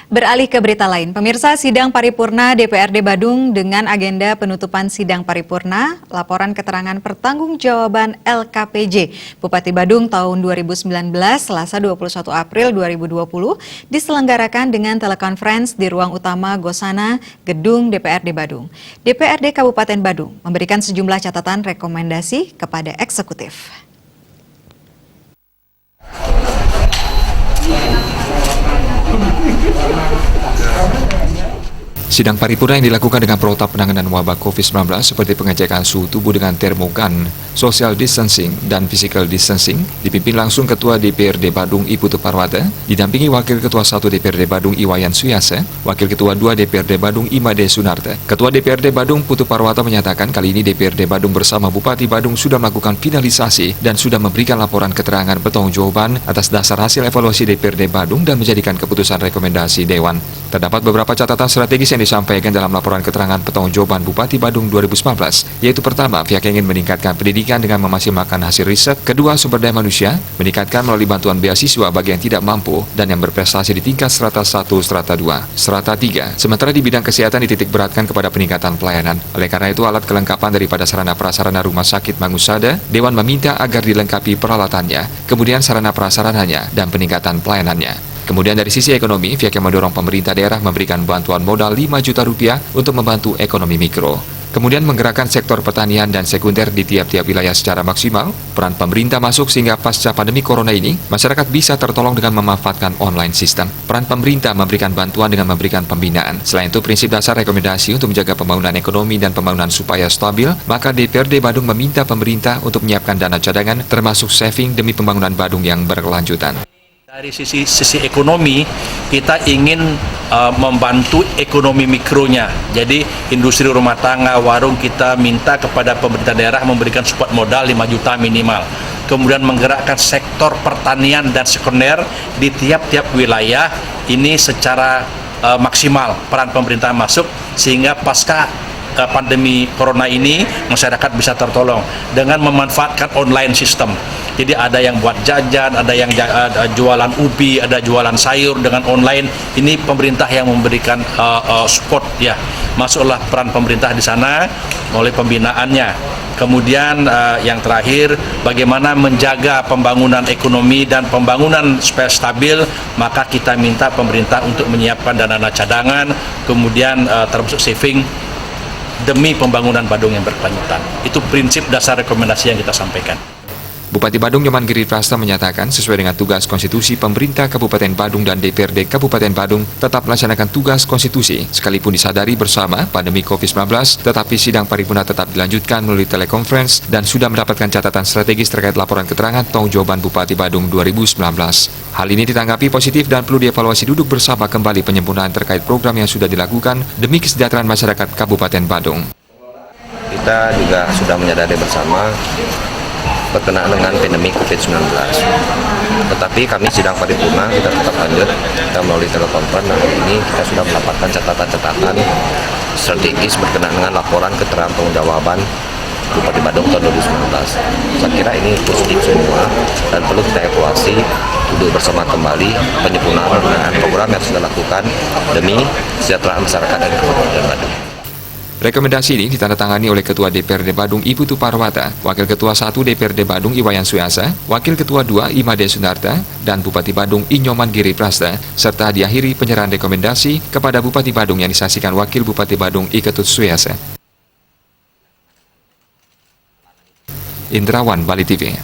Beralih ke berita lain, pemirsa, sidang paripurna DPRD Badung dengan agenda penutupan sidang paripurna, laporan keterangan pertanggungjawaban LKPJ Bupati Badung tahun 2019, Selasa 21 April 2020, diselenggarakan dengan telekonferensi di ruang utama Gosana, Gedung DPRD Badung. DPRD Kabupaten Badung memberikan sejumlah catatan rekomendasi kepada eksekutif. Sidang paripurna yang dilakukan dengan protap penanganan wabah COVID-19 seperti pengecekan suhu tubuh dengan termogan, social distancing, dan physical distancing dipimpin langsung Ketua DPRD Badung I Putu Parwata, didampingi Wakil Ketua 1 DPRD Badung Iwayan Suyasa, Wakil Ketua 2 DPRD Badung Imade Sunarta. Ketua DPRD Badung Putu Parwata menyatakan kali ini DPRD Badung bersama Bupati Badung sudah melakukan finalisasi dan sudah memberikan laporan keterangan pertanggungjawaban atas dasar hasil evaluasi DPRD Badung dan menjadikan keputusan rekomendasi Dewan. Terdapat beberapa catatan strategis yang disampaikan dalam laporan keterangan pertanggungjawaban Bupati Badung 2019, yaitu pertama, pihak ingin meningkatkan pendidikan dengan memaksimalkan hasil riset, kedua, sumber daya manusia, meningkatkan melalui bantuan beasiswa bagi yang tidak mampu dan yang berprestasi di tingkat strata 1, strata 2, strata 3, sementara di bidang kesehatan dititik beratkan kepada peningkatan pelayanan. Oleh karena itu, alat kelengkapan daripada sarana prasarana rumah sakit Mangusada, Dewan meminta agar dilengkapi peralatannya, kemudian sarana prasarananya, dan peningkatan pelayanannya. Kemudian dari sisi ekonomi, pihak yang mendorong pemerintah daerah memberikan bantuan modal 5 juta rupiah untuk membantu ekonomi mikro. Kemudian menggerakkan sektor pertanian dan sekunder di tiap-tiap wilayah secara maksimal. Peran pemerintah masuk sehingga pasca pandemi corona ini, masyarakat bisa tertolong dengan memanfaatkan online system. Peran pemerintah memberikan bantuan dengan memberikan pembinaan. Selain itu, prinsip dasar rekomendasi untuk menjaga pembangunan ekonomi dan pembangunan supaya stabil, maka DPRD Badung meminta pemerintah untuk menyiapkan dana cadangan termasuk saving demi pembangunan Badung yang berkelanjutan. Dari sisi ekonomi, kita ingin membantu ekonomi mikronya. Jadi industri rumah tangga, warung, kita minta kepada pemerintah daerah memberikan support modal 5 juta minimal. Kemudian menggerakkan sektor pertanian dan sekunder di tiap-tiap wilayah ini secara maksimal peran pemerintah masuk sehingga pasca pandemi corona ini masyarakat bisa tertolong dengan memanfaatkan online system. Jadi ada yang buat jajan, ada yang jualan ubi, ada jualan sayur dengan online. Ini pemerintah yang memberikan support ya. Masuklah peran pemerintah di sana oleh pembinaannya. Kemudian yang terakhir, bagaimana menjaga pembangunan ekonomi dan pembangunan supaya stabil, maka kita minta pemerintah untuk menyiapkan dana cadangan, kemudian termasuk saving demi pembangunan Badung yang berkelanjutan. Itu prinsip dasar rekomendasi yang kita sampaikan. Bupati Badung Nyoman Giri Prasta menyatakan sesuai dengan tugas konstitusi pemerintah Kabupaten Badung dan DPRD Kabupaten Badung tetap melaksanakan tugas konstitusi sekalipun disadari bersama pandemi COVID-19, tetapi sidang paripurna tetap dilanjutkan melalui telekonferensi dan sudah mendapatkan catatan strategis terkait laporan keterangan pertanggungjawaban Bupati Badung 2019. Hal ini ditanggapi positif dan perlu dievaluasi duduk bersama kembali penyempurnaan terkait program yang sudah dilakukan demi kesejahteraan masyarakat Kabupaten Badung. Kita juga sudah menyadari bersama berkenaan dengan pandemi COVID-19. Tetapi kami sidang paripurna kita tetap lanjut, kita melalui telekonferensi. Nah, ini kita sudah mendapatkan catatan-catatan strategis berkenaan dengan laporan keterangan pertanggungjawaban Bupati Badung tahun 2019. Saya kira ini positif semua dan perlu kita evaluasi, duduk bersama kembali penyempurnaan dengan program yang sudah dilakukan demi kesejahteraan masyarakat dan Kabupaten Badung. Rekomendasi ini ditandatangani oleh Ketua DPRD Badung I Putu Parwata, Wakil Ketua 1 DPRD Badung Iwayan Suyasa, Wakil Ketua 2 Imade Sunarta, dan Bupati Badung I Nyoman Giri Prasta, serta diakhiri penyerahan rekomendasi kepada Bupati Badung yang disaksikan Wakil Bupati Badung I Ketut Suyasa. Indrawan, Bali TV.